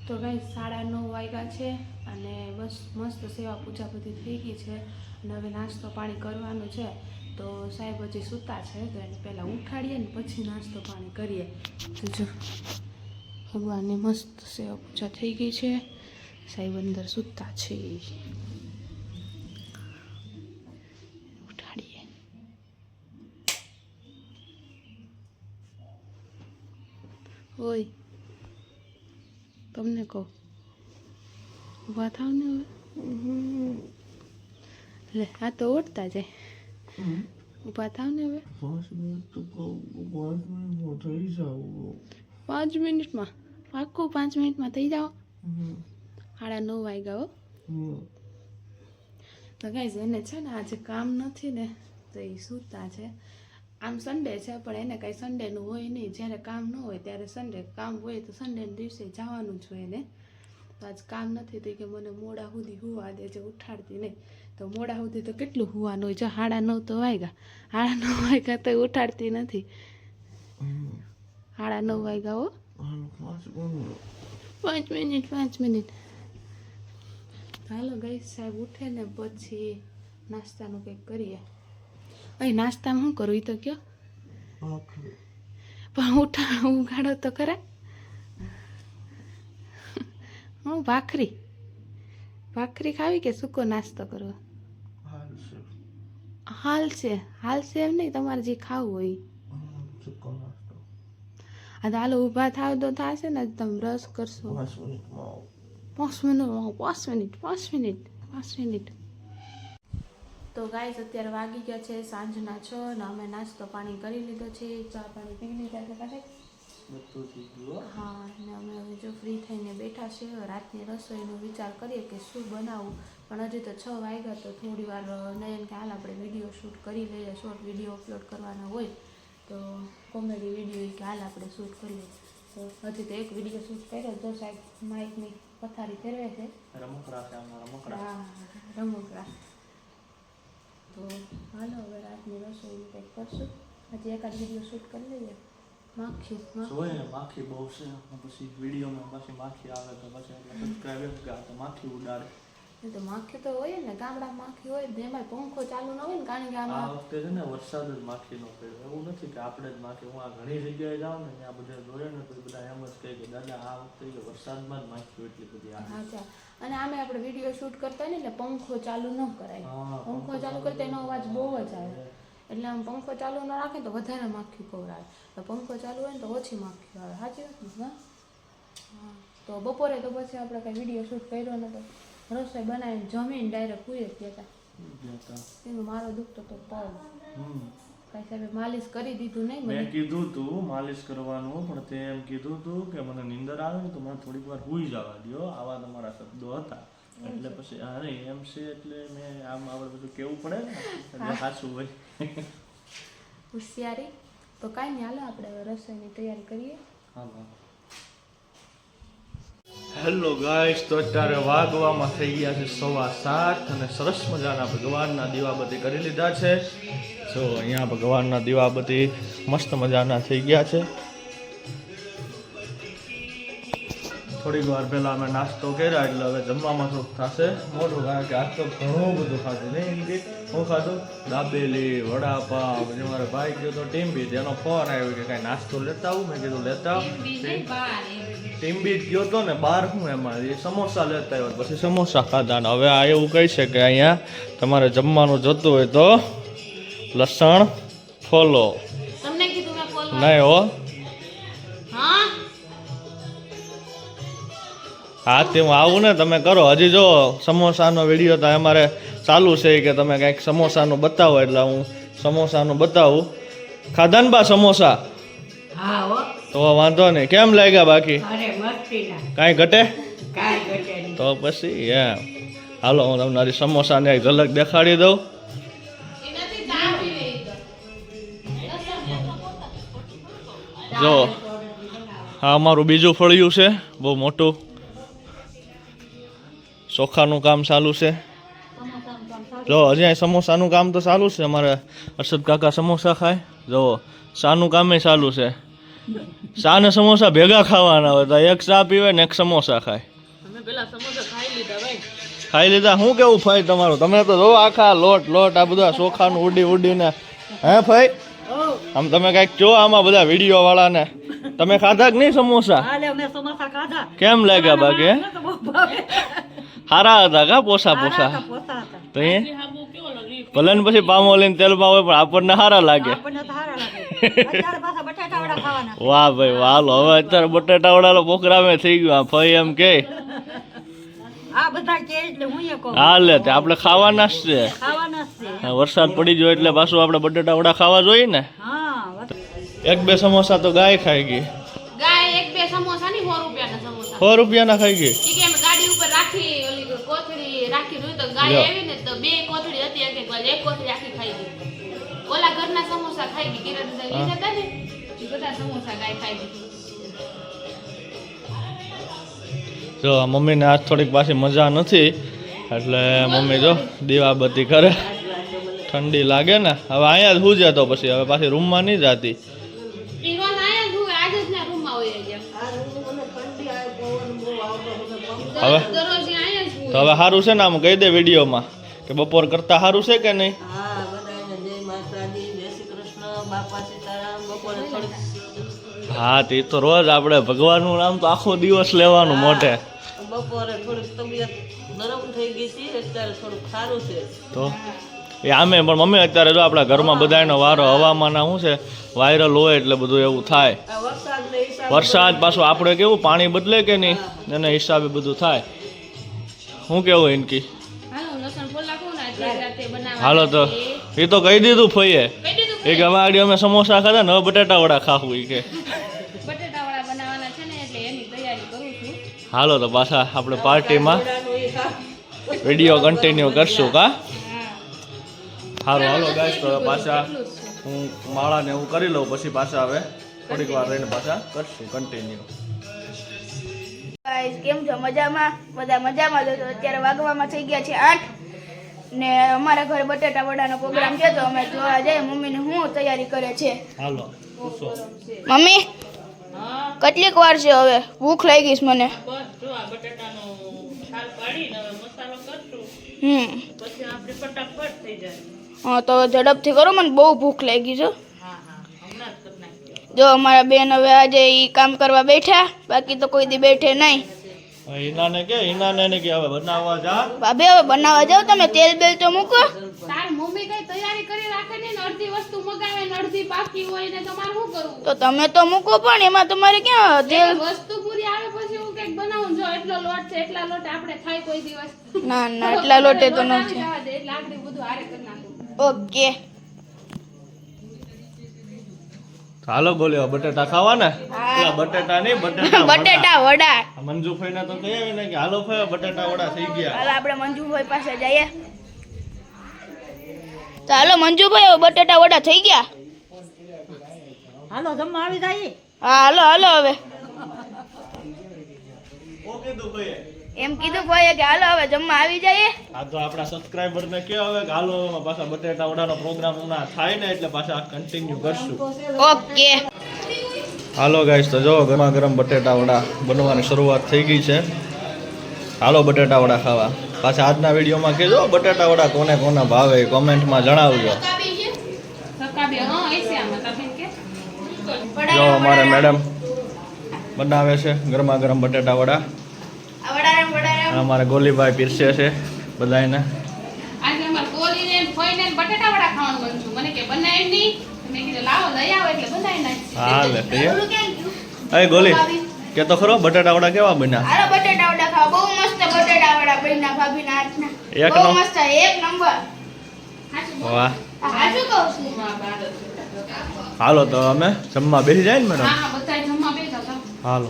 તો ગાઈસ 9:30 વાગ્યા છે અને બસ મસ્ત સેવા પૂજા બધી થઈ ગઈ છે અને હવે નાસ્તો પાણી કરવાનું છે. તો સાહેબ હજી સૂતા છે તો એને પહેલાં ઉઠાડીએ ને પછી નાસ્તો પાણી કરીએ. તો જો ભગવાનની મસ્ત સેવા પૂજા થઈ ગઈ છે. સાહેબ અંદર સૂતા છે. ઉઠાડીએ. ઓય તમને કહું ઊભા થાવ ને હવે. લે આ તો ઉઠતા જાય. ઊભા થાવ ને હવે. 5 મિનિટમાં પાક્કું 5 મિનિટમાં થઈ જાઓ. 9:30 વાગ્યા હો. તો ગાઈઝ એને છે ને આજે કામ નથી ને તો એ સૂતા છે. આમ સન્ડે છે પણ એને કાંઈ સન્ડેનું હોય નહીં. જ્યારે કામ ન હોય ત્યારે સન્ડે, કામ હોય તો સન્ડેના દિવસે જવાનું જ હોય એને. તો આજ કામ નથી તો કે મને મોડા સુધી હુવા દેજે, ઉઠાડતી નહીં. તો મોડા સુધી તો કેટલું હુવાનું હોય. જો 9:30 તો વાગ્યા. 9:30 વાગ્યા તો ઉઠાડતી નથી. 9:30 વાગ્યા હો. 5 મિનિટ. હાલો ગાઈસ સાહેબ ઉઠે ને પછી નાસ્તાનું કંઈક કરીએ. અહીં નાસ્તામાં શું કરું એ તો કયો. પણ ઉગાડો તો ખરા. હું ભાખરી ખાવી કે સૂકો નાસ્તો કરવો? હાલશે એમ નહીં, તમારે જે ખાવું હોય. હા તો હાલો ઊભા થાવ તો થશે ને તમે બ્રશ કરશો. 5 મિનિટ. તો ગાઈસ અત્યારે વાગી ગયા છે સાંજના 6 ને અમે નાસ્તો પાણી કરી લીધો છે. ચા પાણી પી લીધા છે કાઢે. હા ને અમે હવે જો ફ્રી થઈને બેઠા છે. રાતની રસોઈનો વિચાર કરીએ કે શું બનાવવું, પણ હજી તો 6 વાગ્યા તો થોડી વાર નયન કે હાલ આપણે વિડીયો શૂટ કરી લઈએ. શોર્ટ વિડીયો અપલોડ કરવાના હોય તો કોમેડી વિડીયો કે હાલ આપણે શૂટ કરીએ. તો હજી તો એક વિડીયો શૂટ કર્યો તો સાહેબ માઇકની પથારી ફેરવે છે. રમકડા. તો હાલો હવે રાતની રસોઈ કંઈક કરશું. હજી એકાદ વિડીયો શૂટ કરી લઈએ. માખી બહુ છે પછી વિડીયોમાં પછી માખી આવે તો પછી સબસ્ક્રાઇબર કે આ તો માખી ઉડાડે. એ તો માખી તો હોય ને, ગામડામાં માખી હોય ને એમાં પંખો ચાલુ ન હોય ને, કારણ કે આ વખતે છે ને વરસાદ જ માખી નો પડ્યો. એવું નથી કે આપણે જ માખી. હું આ ઘણી જગ્યાએ જાઉં ને ત્યાં બધા જોડે ને તો બધા એમ જ કહે કે દાદા આ વખતે વરસાદમાં જ માખી એટલી બધી આવે. હા. અને આમે આપણે વિડીયો શૂટ કરતા હોય ને એટલે પંખો ચાલુ ન કરાય. પંખો ચાલુ કરતા એનો અવાજ બહુ જ આવે. એટલે આમ પંખો ચાલુ ન રાખે તો વધારે માખી કવરાય. પંખો ચાલુ હોય ને તો ઓછી માખી આવે. સાચી વાત ને? હા. તો બપોરે તો પછી આપણે કાંઈ વિડીયો શૂટ કર્યો નતો. રસોઈ બનાવીને જમીને ડાયરેક્ટ પૂરી જ ગયા હતા. મારો દુખતો તો પગ. કાંઈ સાહેબ માલિશ કરી દીધું નહીં. મેં કીધું તું માલિશ કરવાનું, પણ તે એમ કીધું તું કે મને નીંદર આવે ને તો મને થોડીક વાર હુઈ જવા દો. આવા તમારા શબ્દો હતા. એટલે પછી અરે એમ છે એટલે મેં આમ આપણે બધું કેવું પડે ને એટલે સાચું હોય. હોશિયારી. તો કાંઈ નહીં, હાલો આપણે રસોઈની તૈયારી કરીએ. હા. હેલો ગાઈસ, તો અત્યારે વાગવામાં થઈ ગયા છે 7:15 અને સરસ મજાના ભગવાનના દીવાબત્તી કરી લીધા છે. જો અહીંયા ભગવાનના દીવાબત્તી મસ્ત મજાના થઈ ગયા છે. થોડીક વાર પહેલાં અમે નાસ્તો કર્યા એટલે હવે જમવામાં થોડુંક થશે મોઢું, કારણ કે આજ તો ઘણું બધું ખાધું. નહીં એમ કે હું ખાધું દાબેલી, વડાપાવ. પછી મારો ભાઈ ગયો તો ટીમ્બી, એનો ફોન આવ્યો કે કાંઈ નાસ્તો લેતા આવું. મેં કીધું લેતા આવું. ટીમ્બી ગયો તો ને બહાર હું એમાં એ સમોસા લેતા આવ્યો, પછી સમોસા ખાધા. ને હવે આ એવું કહે છે કે અહીંયા તમારે જમવાનું જતું હોય તો લસણ ફોલો. નહીં હો. હા તે હું આવું ને તમે કરો. હજી જો સમોસાનો વિડીયો તો અમારે ચાલુ છે કે તમે કંઈક સમોસાનું બતાવો, એટલે હું સમોસાનું બતાવું. ખાધા ને બા સમોસા? તો વાંધો નહીં. કેમ લાગ્યા બાકી? કાંઈ ઘટે? તો પછી એમ હાલો હું તમને સમોસાને એક ઝલક દેખાડી દઉં. જો હા અમારું બીજું ફળિયું છે બહુ મોટું. ચોખાનું કામ ચાલુ છે. જો હજી સમોસાનું કામ તો ચાલુ છે. અમારે અરશદ કાકા સમોસા ખાય. જો શાનું કામે ચાલુ છે. ચા ને સમોસા ભેગા ખાવાના હોય તો એક ચા પીવે ને એક સમોસા ખાય. અમે પેલા સમોસા ખાઈ લીધા ભાઈ. ખાઈ લીધા. શું કેવું ફાઈ તમારું? તમે તો જો આખા લોટ આ બધા ચોખાનું ઉડીને હે ફાઈ? આમ તમે કઈક જો આમાં બધા વિડીયો વાળાને તમે ખાધા કે નહીં સમોસા? હાલે અમે સમોસા ખાધા. કેમ લાગ્યા બાકી? મને તો બહુ ભાવે. સારા હતા કા પોસા પોતા હતા. તો એ ભલે ને પછી પામોલીને તેલમાં હોય પણ આપણને સારા લાગે. આપણને તો સારા લાગે. અત્યારે પાછા બટાટા વડા ખાવાના. વાહ ભાઈ વાહ. હાલો હવે અત્યારે બટેટા વડાનો પ્રોગ્રામે થઈ ગયો. આ ફઈ એમ કે આ બધા કે એટલે હું એ કહું. હાલે તે આપણે ખાવાના જ છે. ખાવાના જ છે. હા, વરસાદ પડી ગયો એટલે પાછું આપણે બટેટા વડા ખાવા જોઈએ ને. હા. એક બે સમોસા તો ગાય ખાઈ ગઈ. ગાય એક બે સમોસા ની 100 રૂપિયાના સમોસા 100 રૂપિયાના ખાઈ ગઈ. ઈ કે એમ ગાડી ઉપર રાખી ઓલી કોથળી રાખી જોઈ તો ગાય આવી ને તો બે કોથળી હતી એક એક કોથળી આખી ખાઈ ગઈ. ઓલા ઘરના સમોસા ખાઈ ગઈ કિરણ લીધા હતા ને ઈ બધા સમોસા ગાય ખાઈ ગઈ. જો આ મમ્મીને આજ થોડીક પાછી મજા નથી એટલે મમ્મી જો દીવાબત્તી કરે. ઠંડી લાગે ને હવે અહીંયા જ હું જતો પછી હવે પાછી રૂમમાં નહીં જાતી. ઈ રોજ આયા જ હોય આજ જ ના રૂમમાં હોય ગયા. હવે દરરોજ આયા જ તો હોય. હવે સારું છે ને આમ કહી દે વિડીયોમાં કે બપોર કરતા સારું છે કે નહીં? હા બધાને જય માતાજી, જય શ્રી કૃષ્ણ, બાપા સીતારામ. બપોરે થોડીક હા તે તો રોજ આપણે ભગવાનનું નામ તો આખો દિવસ લેવાનું મોઢે. બપોરે થોડીક તબિયત નરમ થઈ ગઈ છે અત્યારે થોડુંક સારું છે. તો એ આમે પણ મમ્મી અત્યારે જો આપણા ઘરમાં બધાનો વારો હવામાન શું છે વાયરલ હોય એટલે બધું એવું થાય. આ વરસાદને હિસાબે વરસાદ પાછું આપણે કેવું પાણી બદલે કે નહીં એના હિસાબે બધું થાય. શું કેવું ઇનકી? હાલો લસણ ફોલ નાખો ને આજે રાતે બનાવવા. હાલો તો એ તો કહી દીધું ફઈએ કહી દીધું એ કે અમારી અમે સમોસા ખાધા ને હવે બટાટા વડા ખાવું એ કે. બટેટા વાળા બનાવવાના છે ને એટલે એની તૈયારી કરું છું. હાલો તો પાછા આપણે પાર્ટીમાં વડાનું એ ખા. વિડીયો કન્ટિન્યુ કરશું કા. હા. સારું હાલો ગાઈસ તો પાછા હું માળાને એવું કરી લઉં પછી પાછા હવે થોડીક વાર રહીને પાછા કરશું કન્ટિન્યુ. ગાઈસ કેમ છો? મજામાં? બધા મજામાં છો? તો અત્યારે વાગવામાં થઈ ગયા છે 8 ને અમારા ઘરે બટેટા વડાનો પ્રોગ્રામ છે તો અમે જોવા જઈએ મમ્મીને શું તૈયારી કરે છે. હાલો પૂછો. મમ્મી કેટલીક વાર છે હવે? ભૂખ લાગી છે મને. બસ જો આ બટાટાનો છાલ પાડીને હવે મસાલો કરશું પછી આપણે ફટાફટ થઈ જાય. હા તો ઝડપથી કરો, મને બહુ ભૂખ લાગી છે. હા હમણાં જ કરી નાખીએ. જો અમારા બેન હવે આજે ઈ કામ કરવા બેઠા, બાકી તો કોઈ દી બેઠે નહીં. હિનાને કે હવે બનાવવા જા. ભાભી હવે બનાવવા જાઓ, તમે તેલ બેલ તો મૂકો. તાર મમ્મી કઈ તૈયારી કરી રાખે ને અડધી વસ્તુ મગાવે ને અડધી બાકી હોય ને તમારે શું કરવું? તો તમે તો મૂકો પણ એમાં તમારે ક્યાં તેલ. વસ્તુ પૂરી આવે પછી હું કઈક બનાવું. જો એટલો લોટ છે એટલા લોટ આપણે ખાઈ કોઈ દિવસ. ના ના એટલા લોટે તો લોટ નથી. આવી જવા દે એટલે આગળ બધું હારે કરી નાખું. ઓકે હાલો બોલ્યો બટેટા ખાવા ને? પેલા બટેટા નહીં બટેટા બટેટા વડા. મંજુભાઈ ને તો કહી આવી ને કે હાલો ભાઈ બટેટા વડા થઈ ગયા. હાલો આપણે મંજુભાઈ પાસે જઈએ. તો હાલો મંજુભાઈ હવે બટેટા વડા થઈ ગયા. હાલો જમવા આવી જાય. હા હાલો હાલો હવે ઓકે તો ભાઈ એમ કીધું ભાઈએ કે હાલો હવે જમવા આવી જઈએ. આ તો આપણા સબસ્ક્રાઇબર ને કહો હવે કે હાલો પાછા બટેટા વડાનો પ્રોગ્રામ હમણાં થાય ને એટલે પાછા કન્ટિન્યુ કરશું. ઓકે હાલો ગાઈસ તો જો ગરમા ગરમ બટેટા વડા બનવાની શરૂઆત થઈ ગઈ છે. હાલો બટેટા વડા ખાવા. પાછા આજના વિડીયોમાં કહેજો બટેટા વડા કોને કોને ભાવે કોમેન્ટમાં જણાવજો. સકાબી હા એસે આમાં તબીન કે જો અમારે મેડમ બનાવે છે ગરમા ગરમ બટેટા વડા. અને અમારે ગોલીભાઈ પીરસે છે બધાને. આજે અમાર કોલીને ફોઈને બટેટા વડા ખાવાનું બન છું. મને કે બનાવી નહીં. મેં કીધું લાવો લઈ આવો એટલે બનાવી નાખ. હા લે કહીએ. અરે ગોલી કે તો ખરો બટેટા વડા કેવા બન્યા? હાલો બટેટા વડા ખાવા. બહુ મસ્ત બટેટા વડા બન્યા ભાભીના હાથના. એક બહુ નંબર. મસ્ત, એક નંબર. વાહ. હાચું કહું છું. હા બાર. હાલો તો અમે જમવા બેસી જાય ને મેડમ? હા હા બધા જમવા બેઠા હતા. હાલો